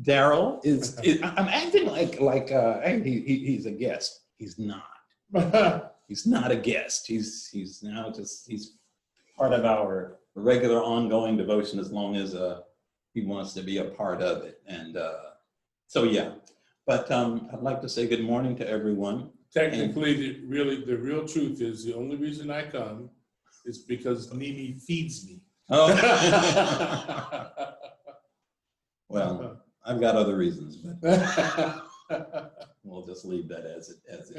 Daryl I'm acting like hey, he's a guest. He's not. He's not a guest. He's now he's part of our regular ongoing devotion as long as he wants to be a part of it. And so yeah, but I'd like to say good morning to everyone. Technically, the real truth is the only reason I come is because Nini feeds me. Oh. Well, I've got other reasons, but we'll just leave that as it is.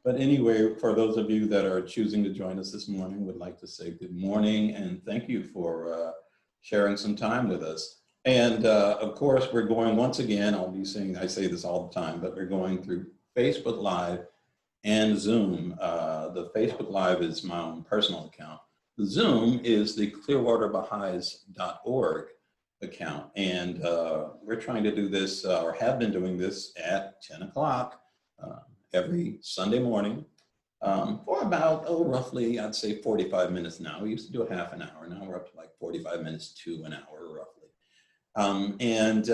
But anyway, for those of you that are choosing to join us this morning, would like to say good morning and thank you for sharing some time with us. And of course, we're going once again, I'll be saying, I say this all the time, but we're going through Facebook Live and Zoom. The Facebook Live is my own personal account. The Zoom is the clearwaterbahais.org account. And we're trying to do this, or have been doing this at 10 o'clock every Sunday morning for about, roughly, I'd say 45 minutes now. We used to do a half an hour. Now we're up to like 45 minutes to an hour, roughly. And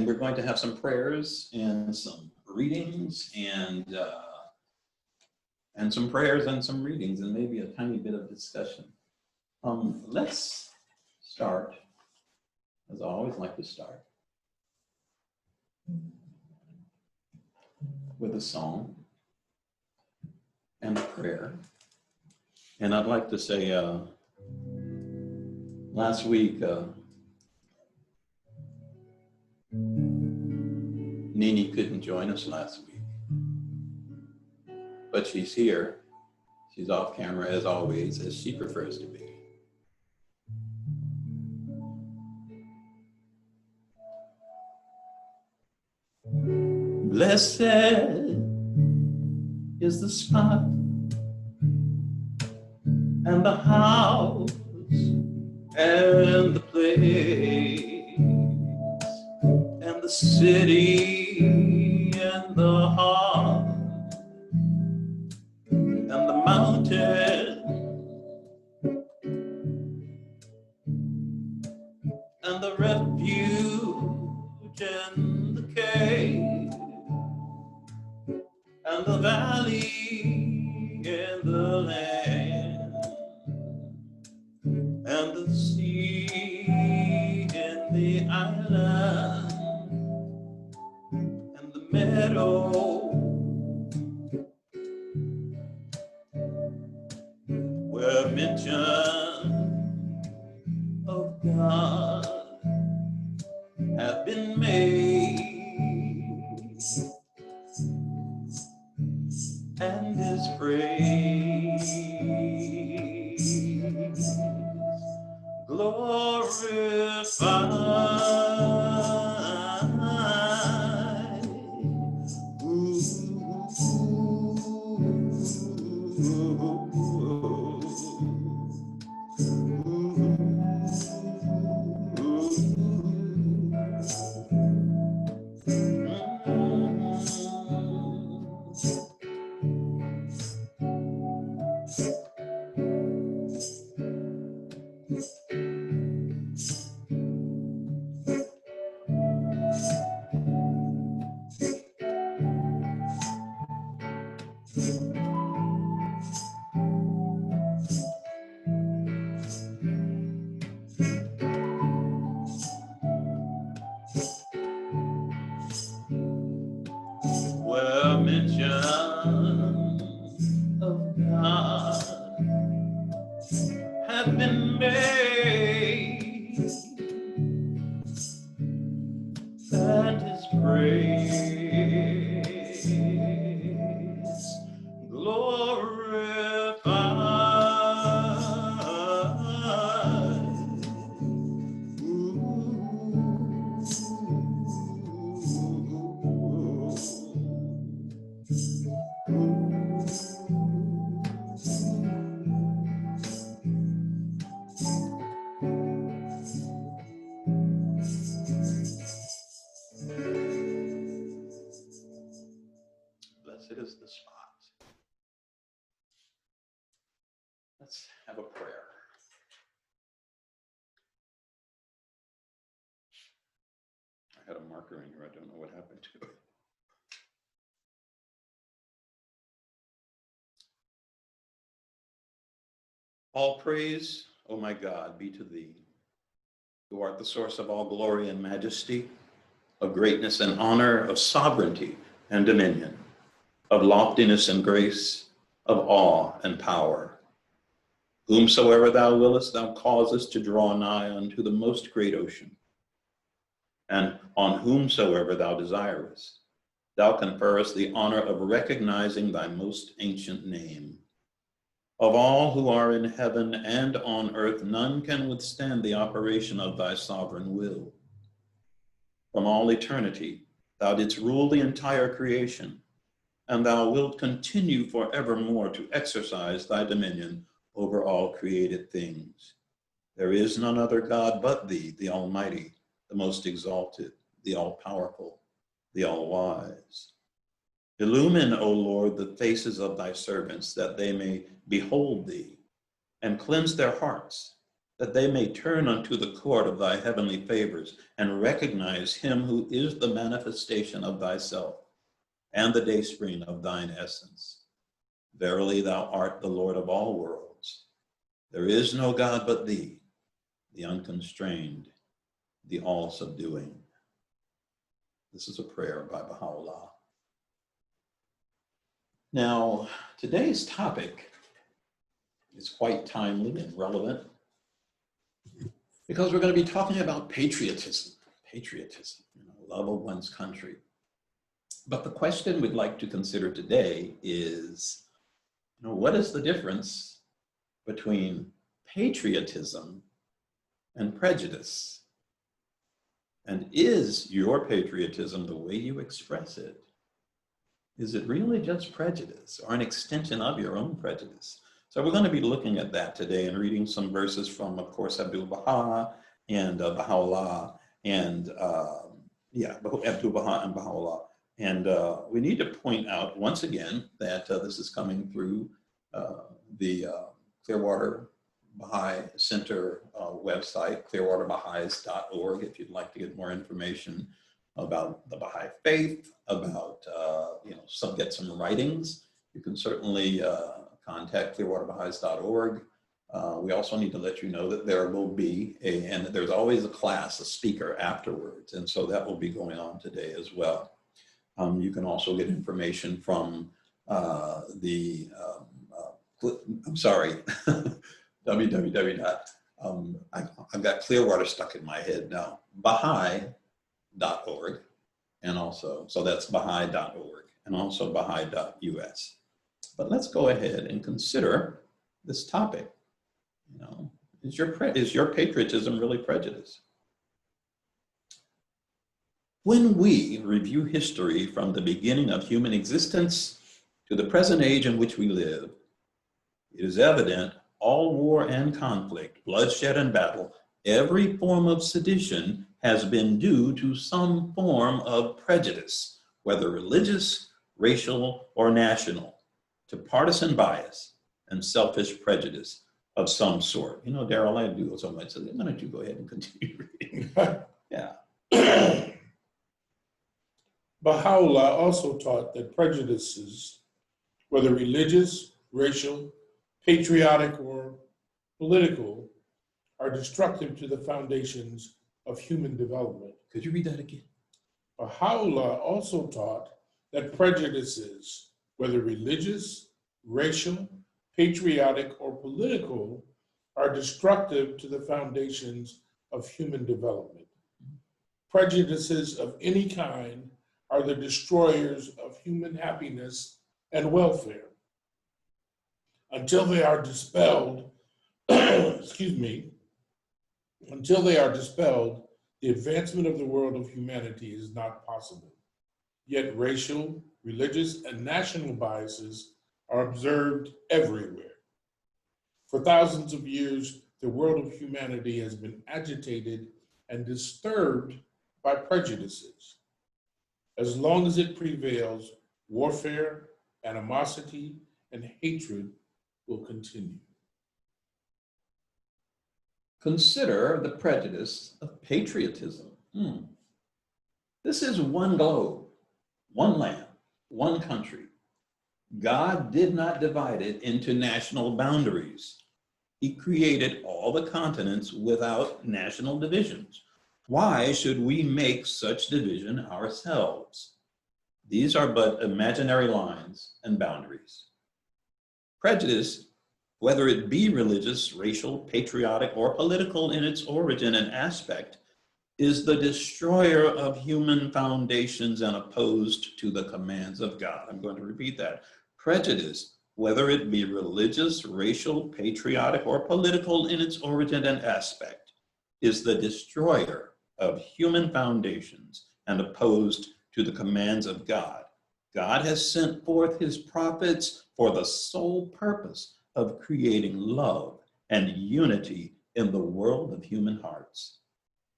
we're going to have some prayers and some readings and some prayers and some readings and maybe a tiny bit of discussion. Let's start, as I always like to start, with a song and a prayer. And I'd like to say, last week, Nini couldn't join us last week, but she's here. She's off camera as always, as she prefers to be. Blessed is the spot and the house and the place and the city and the heart and the mountain and the refuge and the cave and the valley and the land and the sea and the island and the meadow where mention of God have been made and His praise glorified. Where mention of God have been made and His praise glorified. had a marker in here. I don't know what happened to it. All praise, O my God, be to thee, who art the source of all glory and majesty, of greatness and honor, of sovereignty and dominion, of loftiness and grace, of awe and power. Whomsoever thou willest, thou causest to draw nigh unto the most great ocean. And on whomsoever thou desirest, thou conferrest the honor of recognizing thy most ancient name. Of all who are in heaven and on earth, none can withstand the operation of thy sovereign will. From all eternity, thou didst rule the entire creation, and thou wilt continue forevermore to exercise thy dominion over all created things. There is none other God but thee, the Almighty, the most exalted, the all-powerful, the all-wise. Illumine, O Lord, the faces of thy servants, that they may behold thee, and cleanse their hearts, that they may turn unto the court of thy heavenly favors, and recognize him who is the manifestation of thyself, and the dayspring of thine essence. Verily thou art the Lord of all worlds. There is no God but thee, the unconstrained, the all-subduing. This is a prayer by Baha'u'llah. Now, today's topic is quite timely and relevant because we're going to be talking about patriotism, love of one's country. But the question we'd like to consider today is, what is the difference between patriotism and prejudice? And is your patriotism, the way you express it, is it really just prejudice or an extension of your own prejudice? So we're going to be looking at that today and reading some verses from, of course, Abdu'l-Baha and Baha'u'llah, and Abdu'l-Baha and Baha'u'llah. And we need to point out once again that this is coming through the Clearwater Baha'i Center website, clearwaterbaha'is.org, if you'd like to get more information about the Baha'i faith, about, get some writings. You can certainly contact clearwaterbaha'is.org. We also need to let you know that there will be and there's always a class, a speaker afterwards. And so that will be going on today as well. You can also get information from I've got Clearwater stuck in my head now, Baha'i.org, and also, so that's Baha'i.org, and also Baha'i.us. But let's go ahead and consider this topic. Is your patriotism really prejudice? When we review history from the beginning of human existence to the present age in which we live, it is evident all war and conflict, bloodshed and battle, every form of sedition has been due to some form of prejudice, whether religious, racial, or national, to partisan bias and selfish prejudice of some sort. Daryl, I do so much, so why don't you go ahead and continue reading? Yeah. Baha'u'llah also taught that prejudices, whether religious, racial, patriotic, or political, are destructive to the foundations of human development. Could you read that again? Baha'u'llah also taught that prejudices, whether religious, racial, patriotic, or political, are destructive to the foundations of human development. Prejudices of any kind are the destroyers of human happiness and welfare. Until they are dispelled, until they are dispelled, the advancement of the world of humanity is not possible. Yet racial, religious, and national biases are observed everywhere. For thousands of years, the world of humanity has been agitated and disturbed by prejudices. As long as it prevails, warfare, animosity, and hatred will continue. Consider the prejudice of patriotism. This is one globe, one land, one country. God did not divide it into national boundaries. He created all the continents without national divisions. Why should we make such division ourselves? These are but imaginary lines and boundaries. Prejudice, whether it be religious, racial, patriotic, or political in its origin and aspect, is the destroyer of human foundations and opposed to the commands of God. I'm going to repeat that. Prejudice, whether it be religious, racial, patriotic, or political in its origin and aspect, is the destroyer of human foundations and opposed to the commands of God. God has sent forth his prophets for the sole purpose of creating love and unity in the world of human hearts.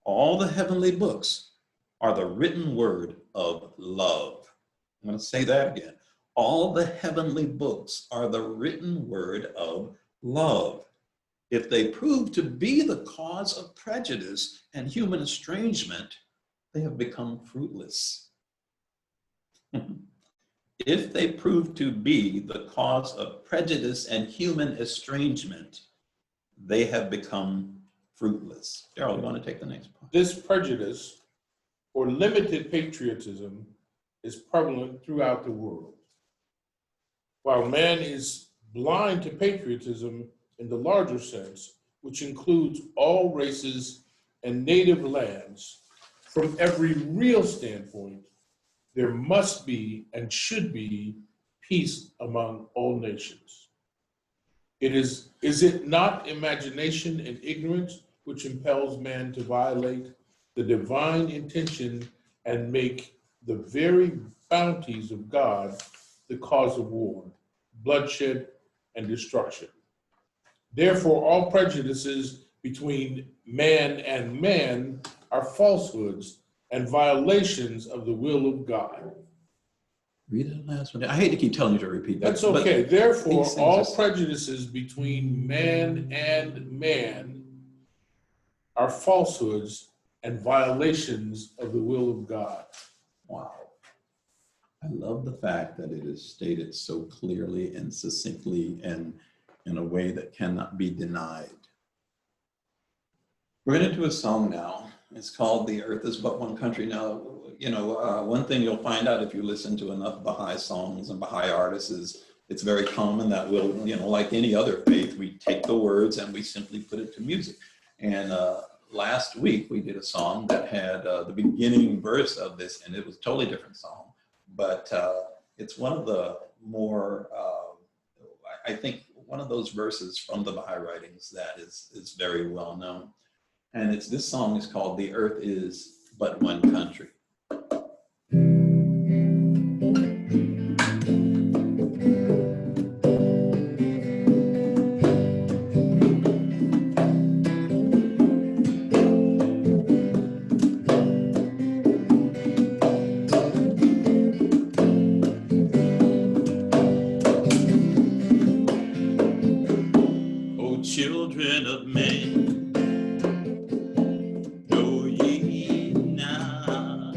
All the heavenly books are the written word of love. I'm going to say that again. All the heavenly books are the written word of love. If they prove to be the cause of prejudice and human estrangement, they have become fruitless. If they prove to be the cause of prejudice and human estrangement, they have become fruitless. Daryl, you want to take the next point? This prejudice or limited patriotism is prevalent throughout the world. While man is blind to patriotism in the larger sense, which includes all races and native lands, from every real standpoint, there must be and should be peace among all nations. Is it not imagination and ignorance which impels man to violate the divine intention and make the very bounties of God the cause of war, bloodshed, and destruction? Therefore, all prejudices between man and man are falsehoods and violations of the will of God. Read that last one. I hate to keep telling you to repeat that. That's okay. Therefore, these things all are- prejudices between man and man are falsehoods and violations of the will of God. Wow. I love the fact that it is stated so clearly and succinctly and in a way that cannot be denied. We're going to do a song now. It's called The Earth is But One Country. Now, one thing you'll find out if you listen to enough Baha'i songs and Baha'i artists is it's very common that we'll, like any other faith, we take the words and we simply put it to music. And last week we did a song that had the beginning verse of this, and it was a totally different song. But it's one of the more, I think, one of those verses from the Baha'i writings that is very well known. And this song is called The Earth is But One Country. O children of men, know ye not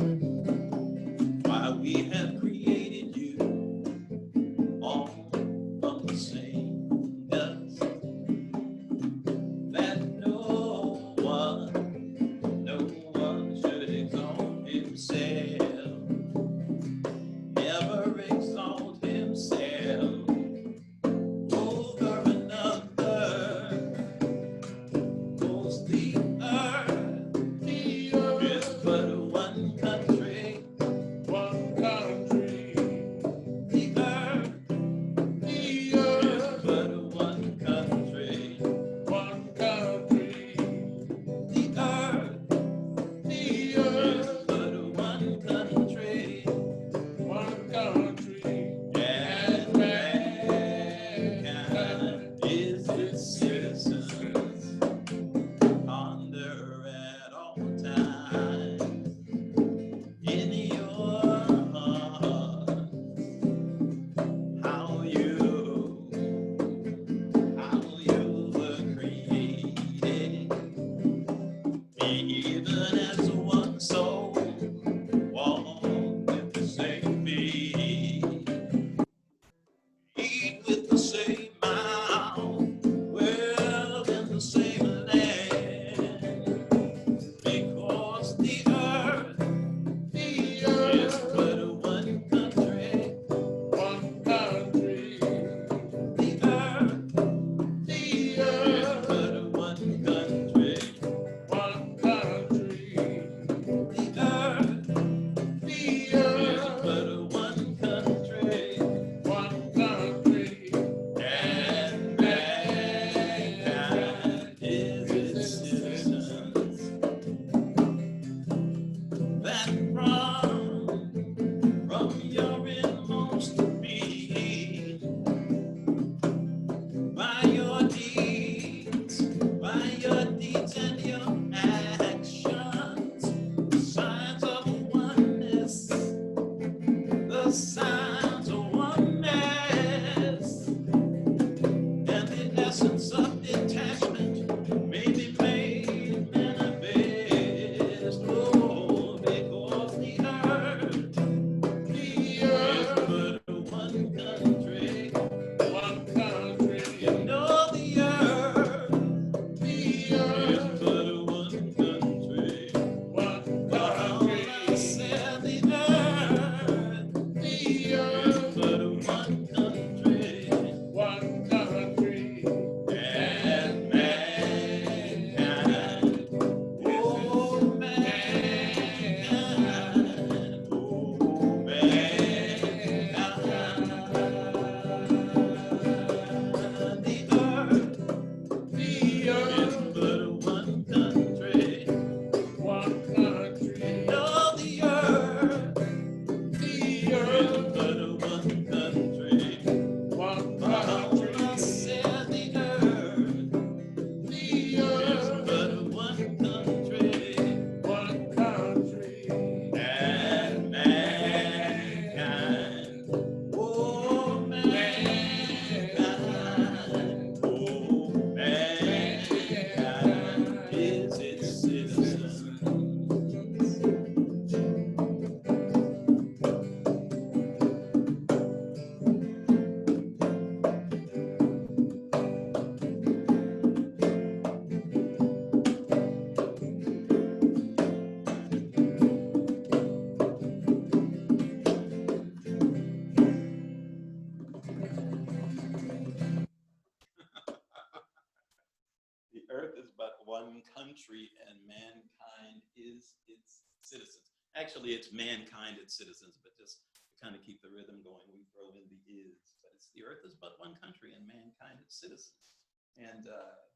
country and mankind is its citizens. Actually, it's mankind, its citizens, but just to kind of keep the rhythm going, we throw in the is. But it's the earth is but one country and mankind its citizens. And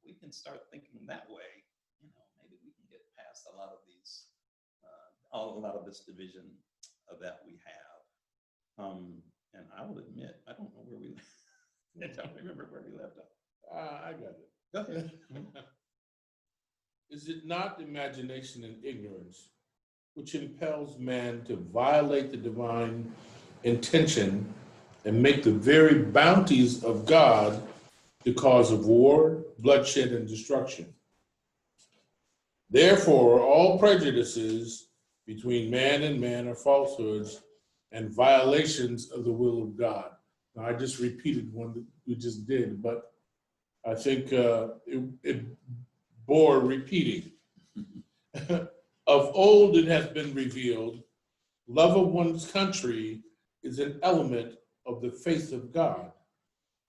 we can start thinking that way. You know, maybe we can get past a lot of these, a lot of this division that we have. And I will admit, I don't know where we I don't remember where we left off. I got it. Go ahead. Is it not imagination and ignorance which impels man to violate the divine intention and make the very bounties of God the cause of war, bloodshed, and destruction? Therefore, all prejudices between man and man are falsehoods and violations of the will of God. Now, I just repeated one that we just did, but I think it bore repeating. Of old it has been revealed, love of one's country is an element of the faith of God.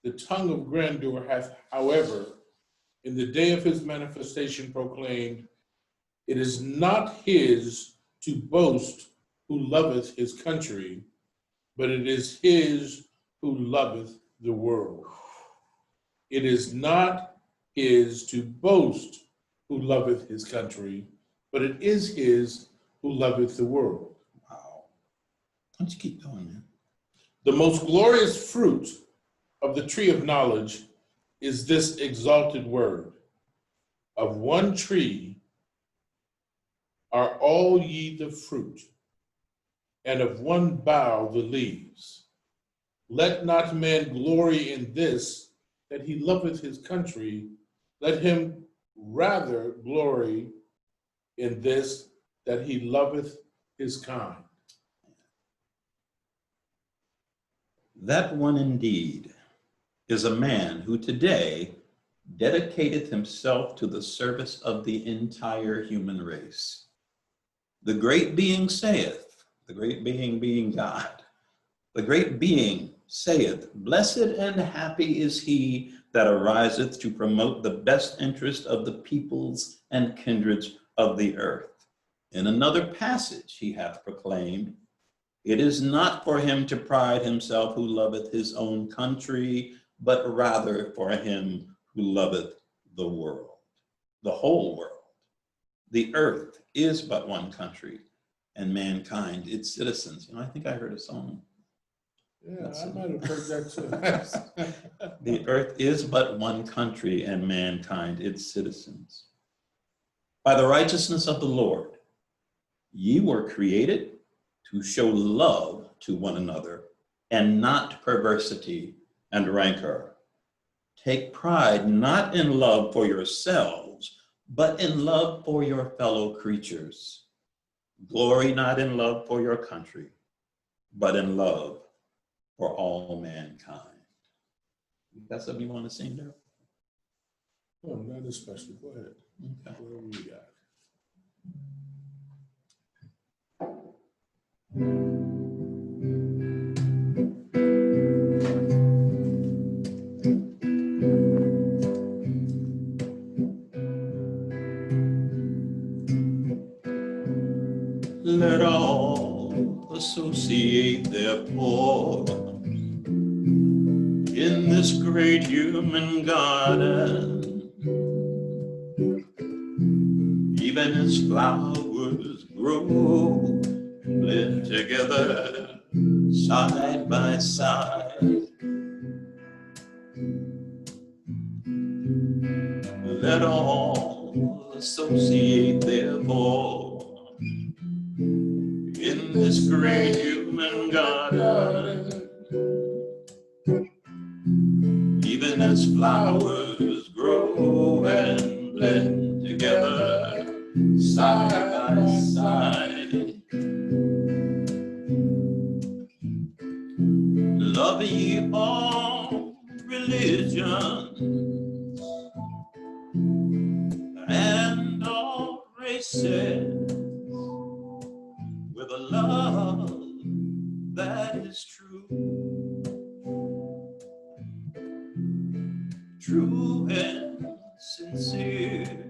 The tongue of grandeur hath, however, in the day of his manifestation proclaimed, it is not his to boast who loveth his country, but it is his who loveth the world. It is not his to boast who loveth his country, but it is his who loveth the world. Wow. Why don't you keep going, man? The most glorious fruit of the tree of knowledge is this exalted word. Of one tree are all ye the fruit, and of one bough the leaves. Let not man glory in this, that he loveth his country. Let him rather glory in this, that he loveth his kind. That one indeed is a man who today dedicated himself to the service of the entire human race. The great being saith, the great being being God, the great being saith, blessed and happy is he that ariseth to promote the best interest of the peoples and kindreds of the earth. In another passage he hath proclaimed, it is not for him to pride himself who loveth his own country, but rather for him who loveth the world, the whole world. The earth is but one country, and mankind its citizens. You know, I think I heard a song. Yeah, I might have heard that too. The earth is but one country, and mankind its citizens. By the righteousness of the Lord, ye were created to show love to one another, and not perversity and rancor. Take pride not in love for yourselves, but in love for your fellow creatures. Glory not in love for your country, but in love for all mankind. That's something you want to sing there? Oh, not especially. Go ahead. Okay. Whatever you got. Let all associate therefore in this great human garden, even as flowers grow and blend together side by side. Let all associate therefore in this great human garden, even as flowers grow and blend together side by side. Love ye all religions and all races with a love that is true, true and sincere.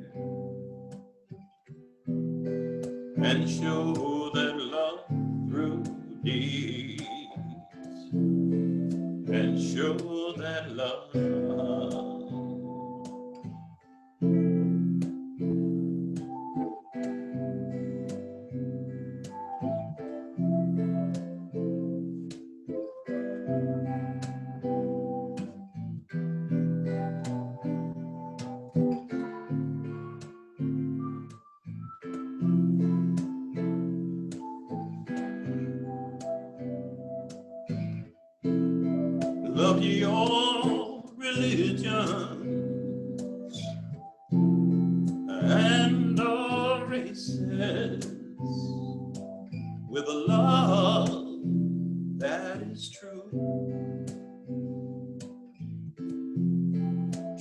and show that love through deeds, and show that love. Love ye all religions and all races with a love that is true,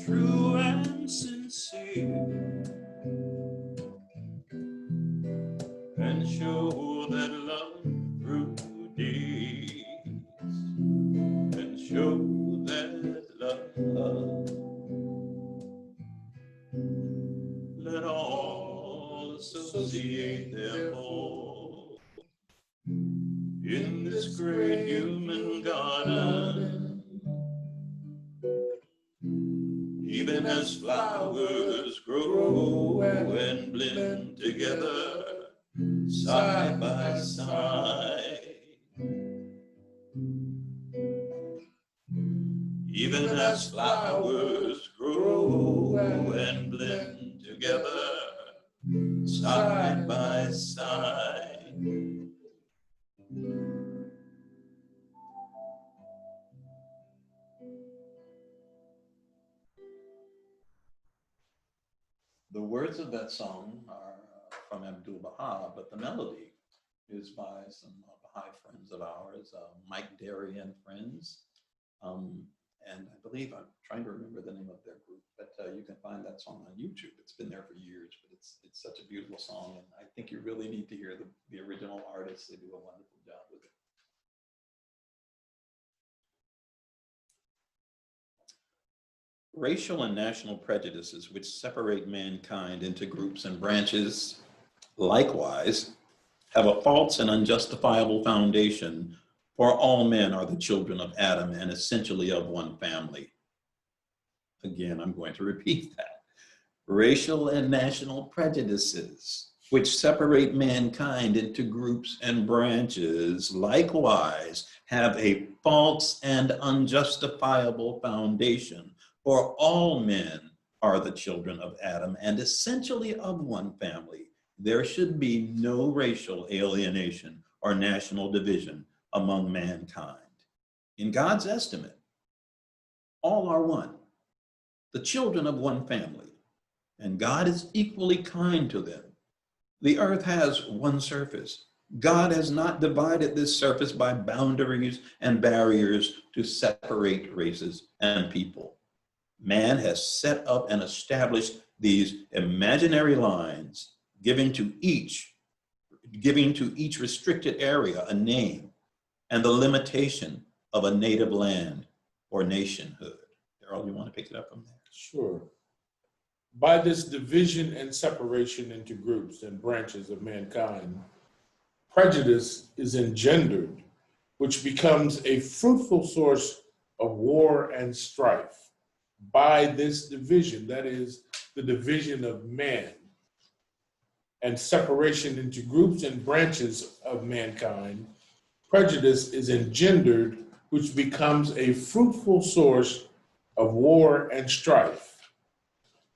true and sincere, and show that love through deeds, and show that love. Let all associate therefore in this great human garden, even as flowers grow and blend together side by side. Even as flowers grow and blend together side by side. The words of that song are from Abdu'l-Baha, but the melody is by some Baha'i friends of ours, Mike Derry and friends. And I believe, I'm trying to remember the name of their group, but you can find that song on YouTube. It's been there for years, but it's such a beautiful song. And I think you really need to hear the original artists. They do a wonderful job with it. Racial and national prejudices which separate mankind into groups and branches, likewise, have a false and unjustifiable foundation, for all men are the children of Adam and essentially of one family. Again, I'm going to repeat that. Racial and national prejudices which separate mankind into groups and branches, likewise, have a false and unjustifiable foundation, for all men are the children of Adam and essentially of one family. There should be no racial alienation or national division among mankind. In God's estimate, all are one, the children of one family, and God is equally kind to them. The earth has one surface. God has not divided this surface by boundaries and barriers to separate races and people. Man has set up and established these imaginary lines, giving to each restricted area a name and the limitation of a native land or nationhood. Harold, you want to pick it up from there? Sure. By this division and separation into groups and branches of mankind, prejudice is engendered, which becomes a fruitful source of war and strife. By this division, that is, the division of man, and separation into groups and branches of mankind, prejudice is engendered, which becomes a fruitful source of war and strife.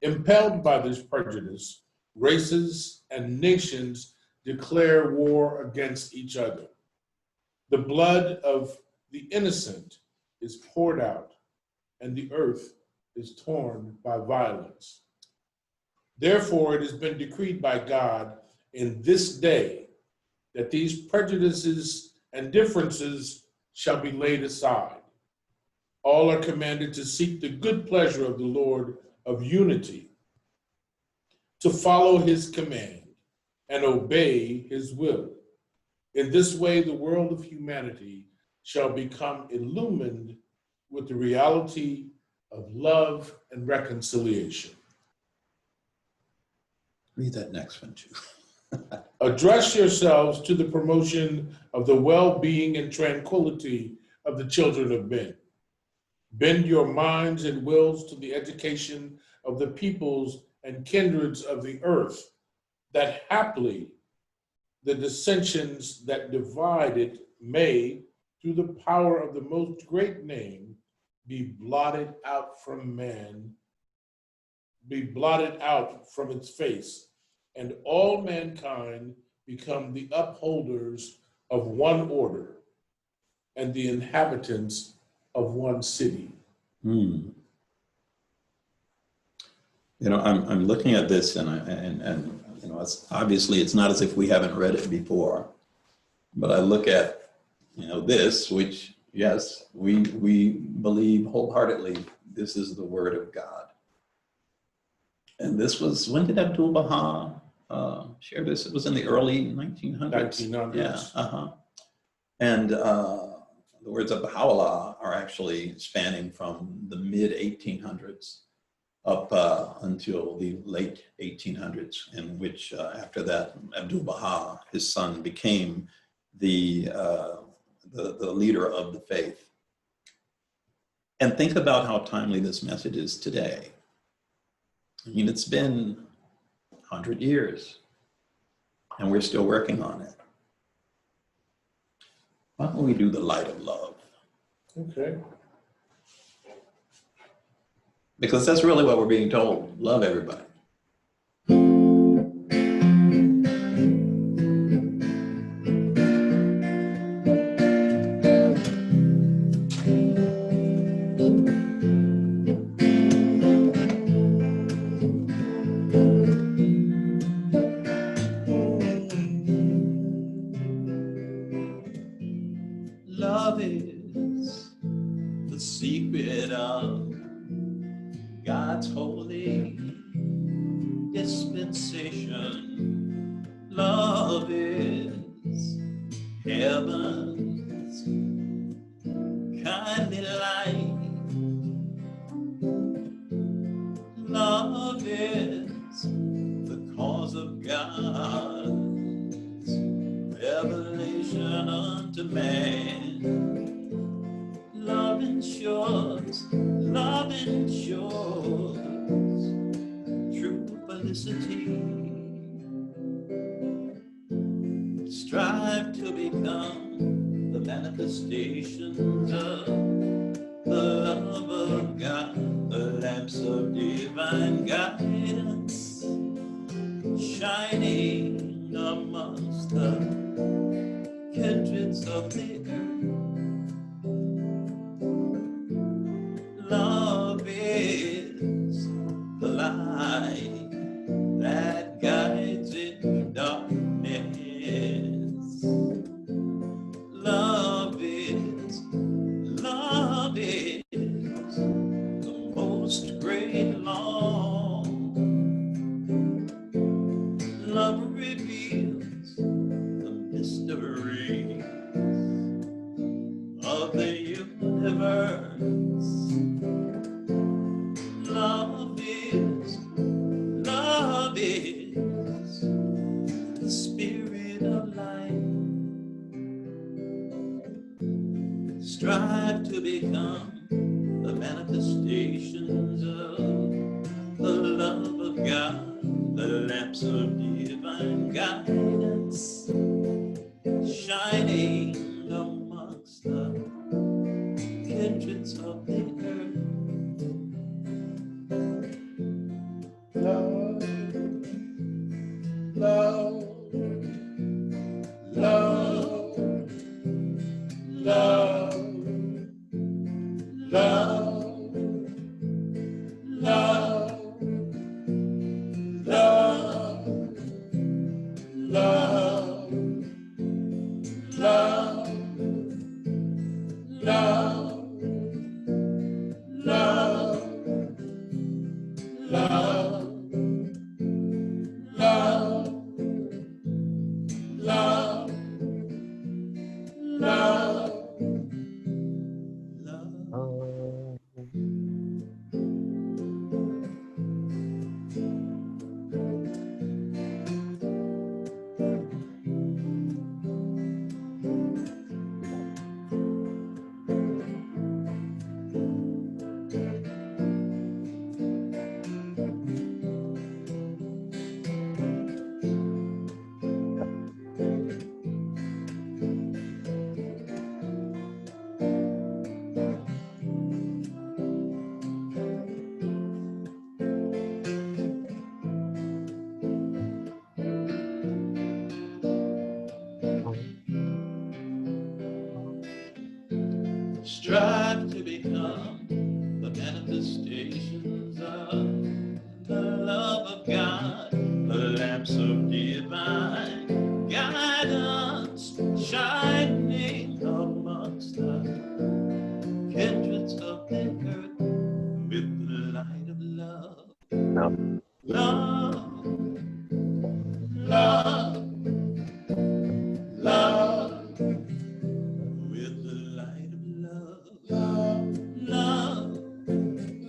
Impelled by this prejudice, races and nations declare war against each other. The blood of the innocent is poured out, and the earth is torn by violence. Therefore, it has been decreed by God in this day that these prejudices and differences shall be laid aside. All are commanded to seek the good pleasure of the Lord of unity, to follow his command and obey his will. In this way, the world of humanity shall become illumined with the reality of love and reconciliation. Read that next one too. Address yourselves to the promotion of the well-being and tranquility of the children of men. Bend your minds and wills to the education of the peoples and kindreds of the earth, that haply the dissensions that divide it may, through the power of the most great name, be blotted out from its face, and all mankind become the upholders of one order and the inhabitants of one city. You know, I'm looking at this, and you know, it's obviously it's not as if we haven't read it before, but I look at, you know, this, which yes, we believe wholeheartedly this is the Word of God. And this was, when did Abdu'l-Baha share this? It was in the early 1900s. 1900s. Yeah. And the words of Baha'u'llah are actually spanning from the mid 1800s up until the late 1800s, in which after that, Abdu'l-Baha, his son, became the leader of the faith. And think about how timely this message is today. I mean, it's been 100 years, and we're still working on it. Why don't we do the light of love? Okay. Because that's really what we're being told. Love everybody. Love is the secret of God's holy dispensation. Love is heaven's kindly light. Love is the cause of God's revelation unto man. Love ensures true felicity. Strive to become the manifestations of the love of God, the lamps of divine guidance, shining amongst the kindreds of the earth. Love is the light that guides in darkness. Love is the most great law. Love reveals the mystery of the universe. Love is the spirit of life. Strive to become the manifestations of the love of God, the lamps of divine guidance, shining amongst the kindreds of the earth. Love, love, love, love, love, love, love, love, strive to become the manifestations of the love of God, the lamps of divine guidance, shining amongst the kindreds of the earth with the light of love. Love, love, love, with the light of love. Love,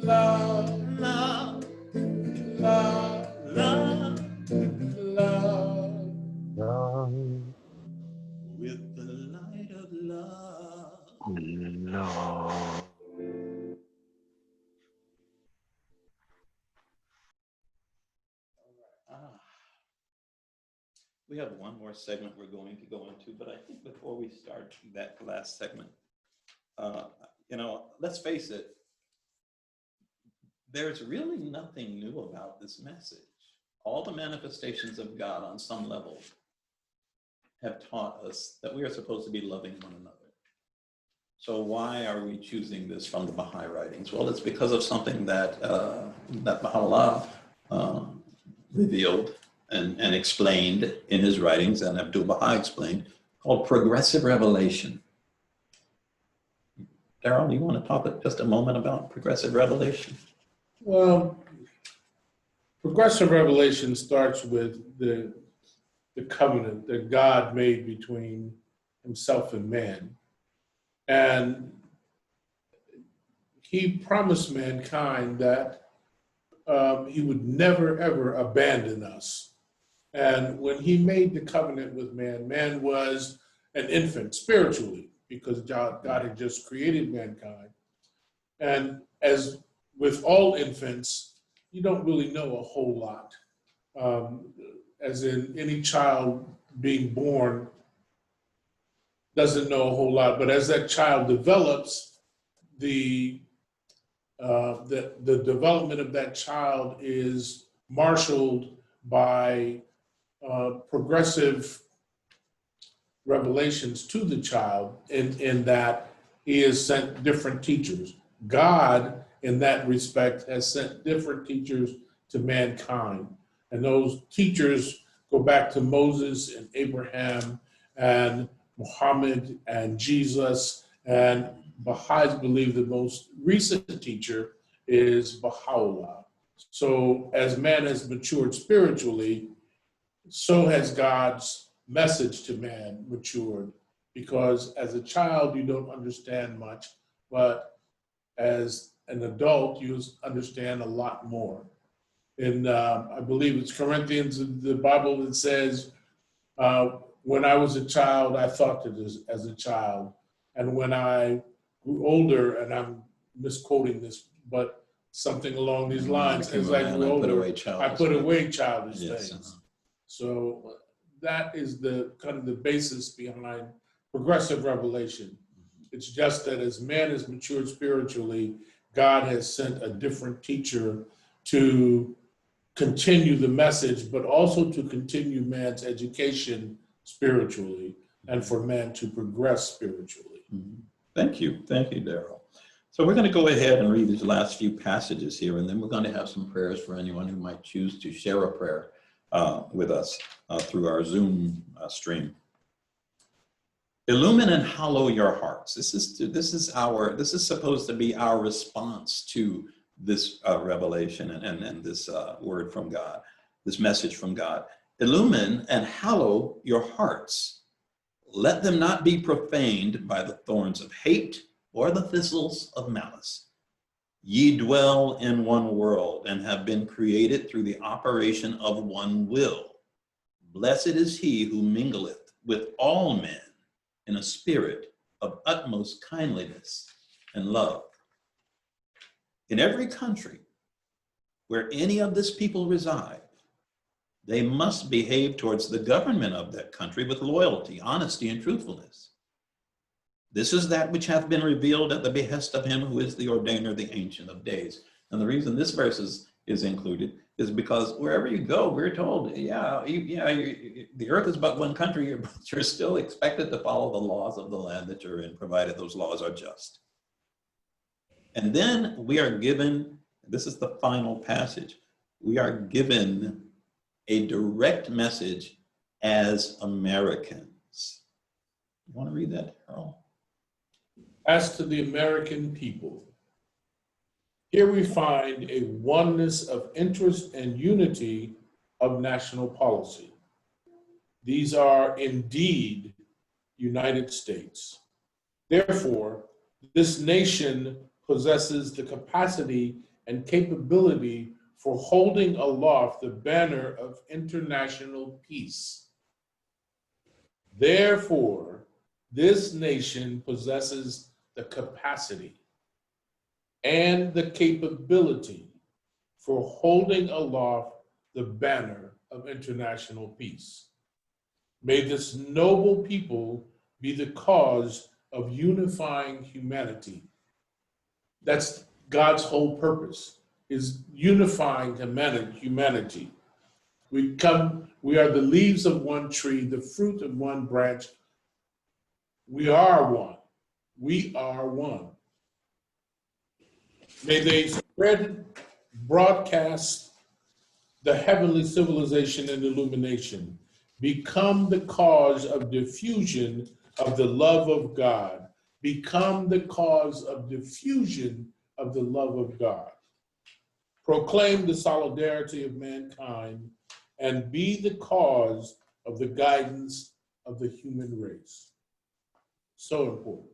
love, love, love, love, love, love, with the light of love. Love. We have one more segment we're going to go into, but I think before we start that last segment, let's face it, there's really nothing new about this message. All the manifestations of God on some level have taught us that we are supposed to be loving one another. So why are we choosing this from the Baha'i writings? Well, it's because of something that Baha'u'llah revealed and explained in his writings, and Abdu'l-Baha explained, called progressive revelation. Darrell, do you want to talk just a moment about progressive revelation? Well, progressive revelation starts with the covenant that God made between himself and man. And he promised mankind that he would never, ever abandon us. And when he made the covenant with man, man was an infant spiritually because God had just created mankind. And as with all infants, you don't really know a whole lot. As in any child being born doesn't know a whole lot, but as that child develops, the development of that child is marshaled by progressive revelations to the child in that he has sent different teachers. God, in that respect, has sent different teachers to mankind. And those teachers go back to Moses and Abraham and Muhammad and Jesus. And Baha'is believe the most recent teacher is Baha'u'llah. So as man has matured spiritually, so has God's message to man matured, because as a child you don't understand much, but as an adult you understand a lot more. And I believe it's Corinthians, the Bible, that says, when I was a child, I thought as a child. And when I grew older, and I'm misquoting this, but something along these lines, as I grew older, I put away childish things. So that is the kind of the basis behind progressive revelation. It's just that as man has matured spiritually, God has sent a different teacher to continue the message, but also to continue man's education spiritually and for man to progress spiritually. Thank you, Darrell. So we're going to go ahead and read these last few passages here, and then we're going to have some prayers for anyone who might choose to share a prayer with us through our Zoom stream. Illumine and hallow your hearts. This is supposed to be our response to this revelation and this word from God, this message from God. Illumine and hallow your hearts. Let them not be profaned by the thorns of hate or the thistles of malice. Ye dwell in one world and have been created through the operation of one will. Blessed is he who mingleth with all men in a spirit of utmost kindliness and love. In every country where any of this people reside, they must behave towards the government of that country with loyalty, honesty, and truthfulness. This is that which hath been revealed at the behest of him who is the ordainer, the Ancient of Days. And the reason this verse is included is because wherever you go, we're told, the earth is but one country, but you're still expected to follow the laws of the land that you're in, provided those laws are just. And then we are given, this is the final passage, we are given a direct message as Americans. You want to read that, Harold? As to the American people, here we find a oneness of interest and unity of national policy. These are indeed United States. Therefore, this nation possesses the capacity and capability for holding aloft the banner of international peace. Therefore, this nation possesses the capacity and the capability for holding aloft the banner of international peace. May this noble people be the cause of unifying humanity. That's God's whole purpose, is unifying humanity. We are the leaves of one tree, the fruit of one branch. We are one. We are one. May they spread, broadcast the heavenly civilization and illumination, become the cause of diffusion of the love of God, become the cause of diffusion of the love of God. Proclaim the solidarity of mankind and be the cause of the guidance of the human race. So important.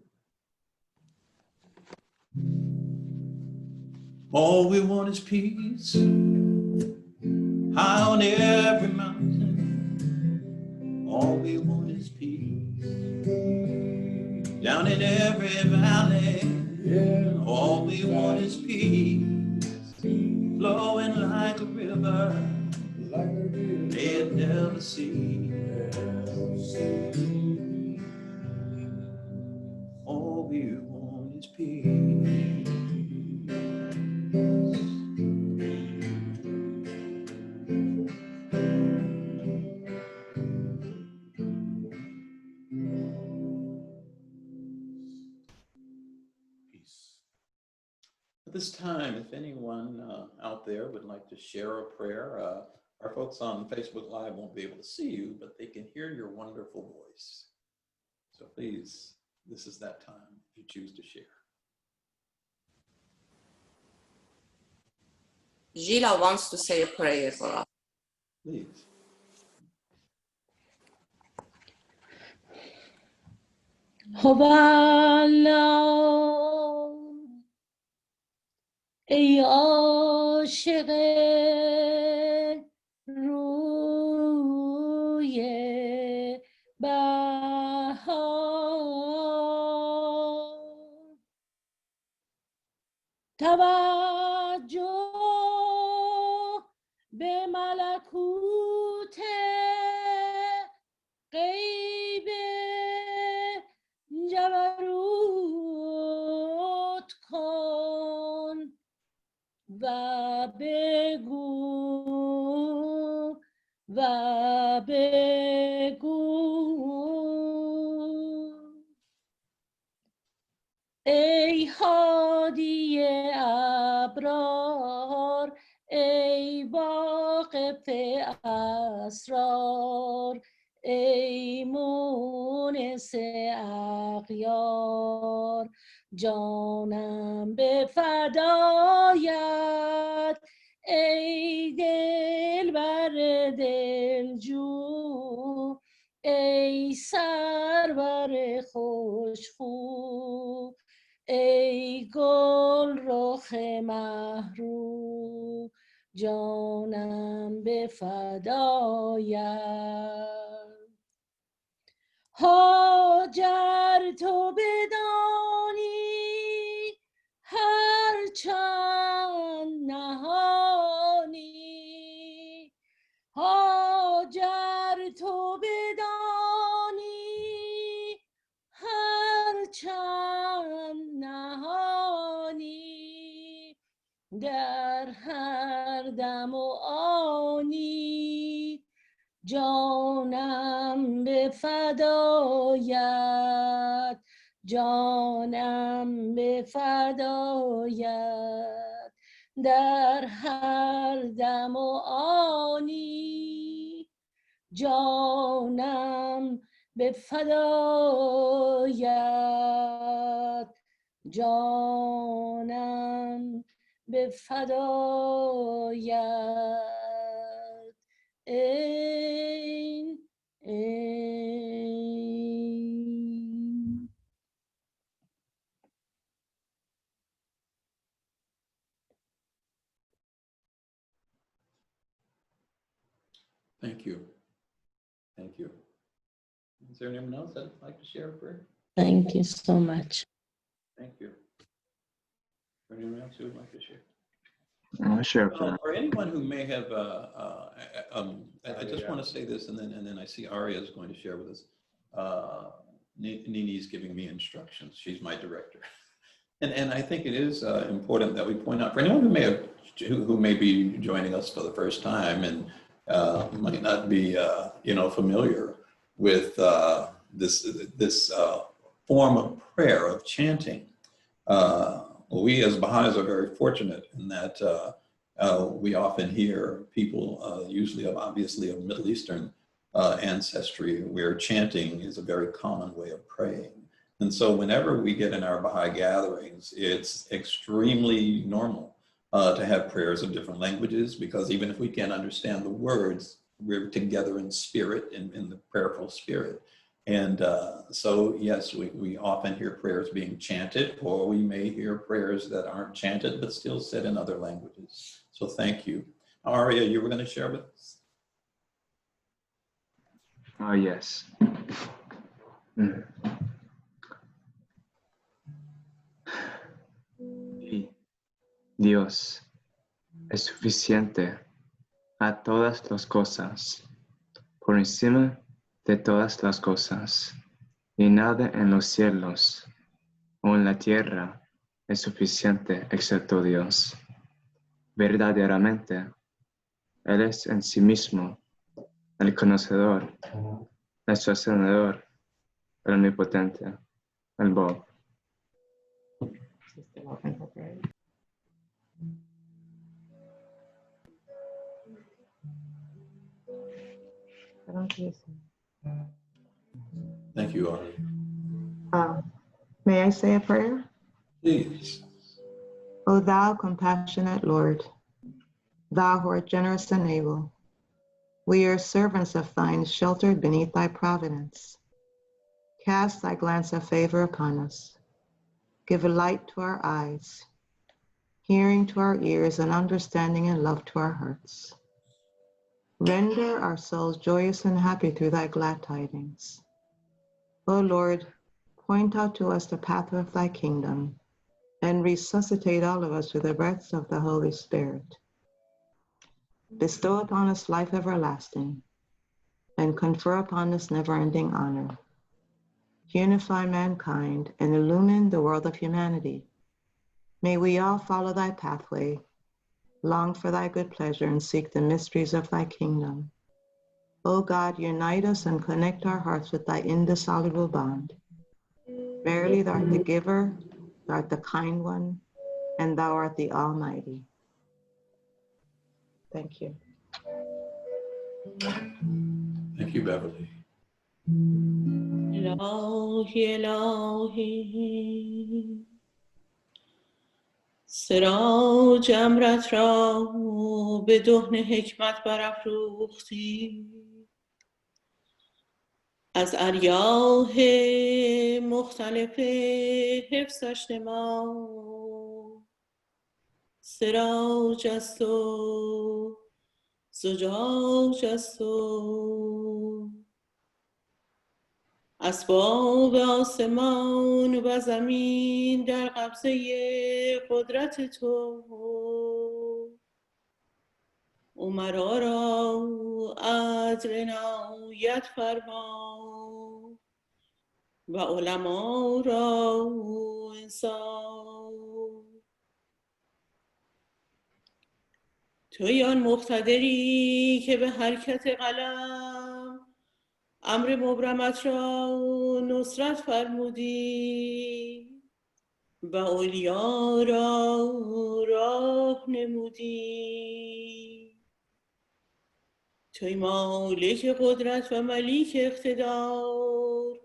All we want is peace, high on every mountain. All we want is peace, down in every valley. Yeah. All we want is peace, flowing like a river, they'd never see. All we want is peace. Peace. At this time, if anyone out there would like to share a prayer, our folks on Facebook Live won't be able to see you, but they can hear your wonderful voice. So please, this is that time if you choose to share. Gila wants to say a prayer for us. Please. هوالله ای عاشق روی بهار توجه به ملکوت غیب جبروت کن و بگو ای هادی ابرار ای واقف اسرار ای مونس اغیار جانم به فدایت ای دلبر دلجو ای سرور خوشخو ای گل رخ مهرو جانم به فدایت هاجر تو بدانی هر چند نهانی هاجر تو بدانی هر چند نهانی در هر دم و آنی جانم به فدایت جانم به فدایت در هر دم و آنی، جانم به فدایت، جانم به فدایت. این Thank you. Thank you. Is there anyone else that'd like to share a prayer? Thank you so much. Thank you. Is there anyone else who would like to share? I'll share. For anyone who may have, I just want to say this, and then I see Aria is going to share with us. Nini's giving me instructions. She's my director, and I think it is important that we point out for anyone who may be joining us for the first time and might not be familiar with this form of prayer of chanting. We as Baha'is are very fortunate in that we often hear people, usually obviously of Middle Eastern ancestry, where chanting is a very common way of praying. And so whenever we get in our Baha'i gatherings, it's extremely normal to have prayers of different languages, because even if we can't understand the words, we're together in spirit, in the prayerful spirit. And so, yes, we often hear prayers being chanted, or we may hear prayers that aren't chanted, but still said in other languages. So thank you. Aria, you were going to share with us? Oh, yes. Y Dios es suficiente a todas las cosas, por encima de todas las cosas, y nada en los cielos o en la tierra es suficiente excepto Dios. Verdaderamente, Él es en sí mismo el conocedor, el sostenedor, el omnipotente, el Bob. Thank you, Aria. May I say a prayer? Please. O thou compassionate Lord, thou who art generous and able, we are servants of thine, sheltered beneath thy providence. Cast thy glance of favor upon us. Give a light to our eyes, hearing to our ears, and understanding and love to our hearts. Render our souls joyous and happy through thy glad tidings. O Lord, point out to us the path of thy kingdom, and resuscitate all of us with the breaths of the Holy Spirit. Bestow upon us life everlasting, and confer upon us never-ending honor. Unify mankind and illumine the world of humanity. May we all follow thy pathway, long for thy good pleasure, and seek the mysteries of thy kingdom. O God, unite us and connect our hearts with thy indissoluble bond. Verily, thou art the giver, thou art the kind one, and thou art the Almighty. Thank you. Thank you, Beverly. الهی الهی سراج امرت را به دهن حکمت برافروختی، از اریاح مختلف حفظش نما. سراج است و زجاج است و اسباب آسمان و زمین در قبضه قدرت تو. امرا را عدل عنایت فرما و علما را انصاف. توی آن مقتدری که به حرکت قلم امر مبرمت را نصرت فرمودی و اولیا را راه نمودی. توی مالک قدرت و ملیک اقتدار،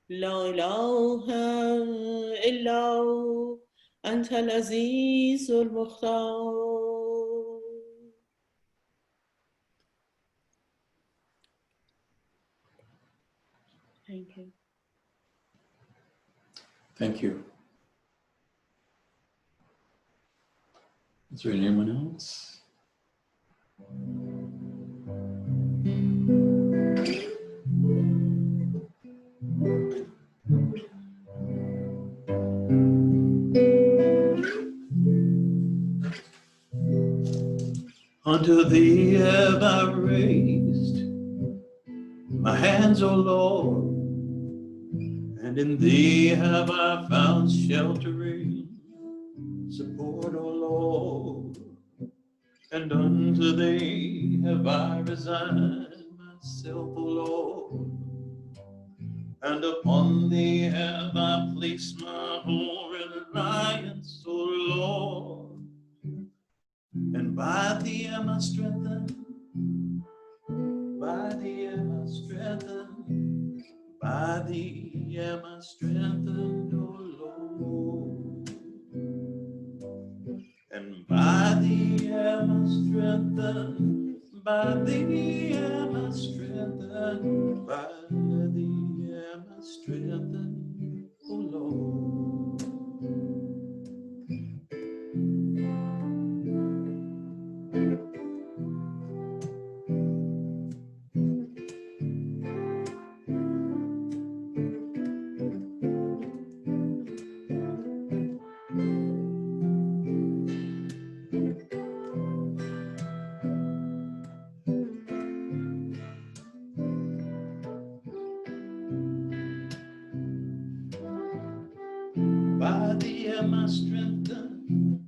لا اله الا انت العزیز المختار. Thank you. Thank you. Is there anyone else? Unto thee have I raised my hands, O Lord, and in thee have I found sheltering support, O Lord. And unto thee have I resigned myself, O Lord, and upon thee have I placed my whole reliance, O Lord. And by thee am I strengthened, by thee am I strengthened, by thee am I strengthened, O Lord. And by thee am I strengthened, by thee am I strengthened, by thee am I strengthened, O Lord. By thee am I strengthened,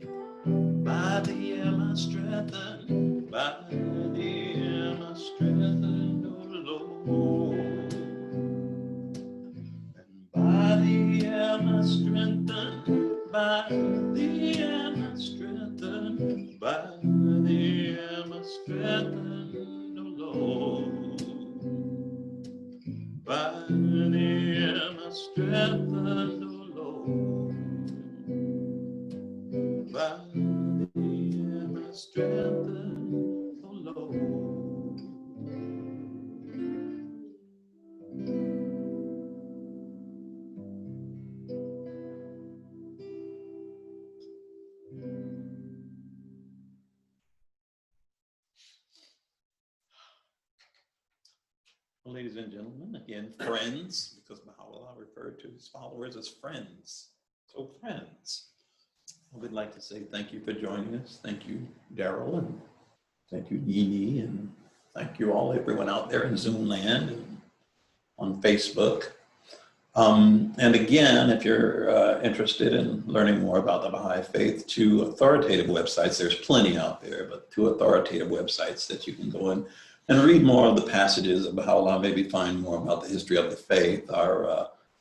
by thee am I strengthened, by thee am I strengthened, O Lord. And by thee am I strengthened, by thee am I strengthened, by thee am I strengthened, O Lord. By thee am I strengthened, O Lord. By thee am I strengthened, O Lord. Well, ladies and gentlemen, again, friends, because Baha'u'llah referred to his followers as friends. So friends, I would like to say thank you for joining us. Thank you, Daryl, and thank you, Yee, and thank you all, everyone out there in Zoom land and on Facebook. And again, if you're interested in learning more about the Baha'i Faith, 2 authoritative websites, there's plenty out there, but 2 authoritative websites that you can go in and read more of the passages of Baha'u'llah, maybe find more about the history of the faith.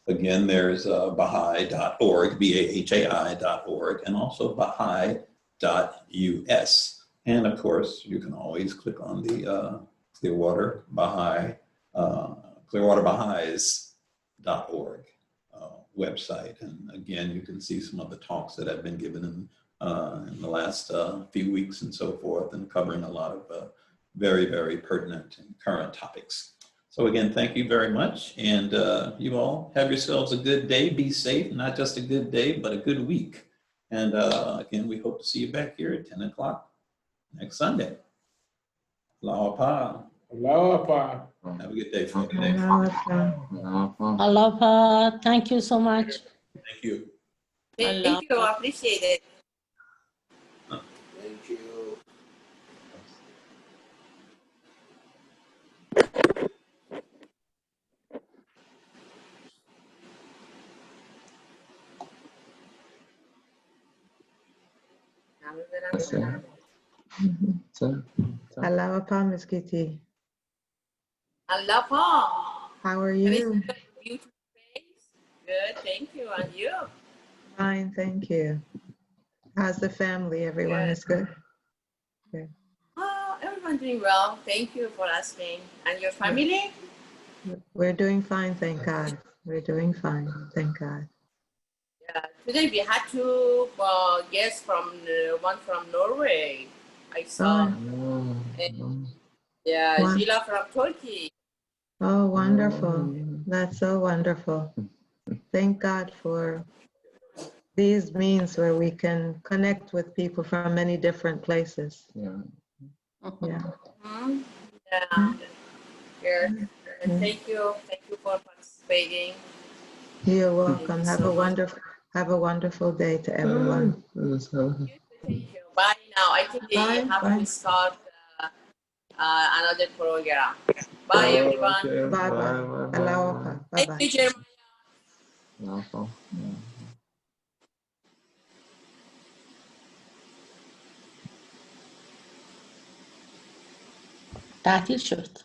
Again, there's Baha'i.org, BAHAI.org, and also Baha'i.us. And of course, you can always click on the Clearwater Baha'is.org website. And again, you can see some of the talks that have been given in the last few weeks and so forth, and covering a lot of very, very pertinent and current topics. So again, thank you very much. And you all have yourselves a good day. Be safe, not just a good day, but a good week. And again, we hope to see you back here at 10 o'clock next Sunday. Aloha. Aloha. Have a good day, folks. Aloha. Thank you so much. Thank you. Thank you. I appreciate it. Thank you. Aloha, Miss Kitty. Allah Paul. How are Can I see you? your beautiful face? Good, thank you. And you? Fine, thank you. How's the family? Everyone Good. is good? Oh, everyone doing well. Thank you for asking. And your family? We're doing fine, thank God. We're doing fine, thank God. Yeah. Today we had two guests from one from Norway. I saw. Yeah, Wow. Sheila from Turkey. Oh, wonderful. That's so wonderful. Thank God for these means where we can connect with people from many different places. Yeah. Hmm? Yeah. Good. And thank you for participating. You're Thank welcome. you Have so a much. wonderful day to everyone. Thank you. Bye now. I think they Bye. have Bye. to start another program. Bye, everyone. Bye bye. Aloha. Bye Thank bye. you, Jeremiah. تعطیل شد.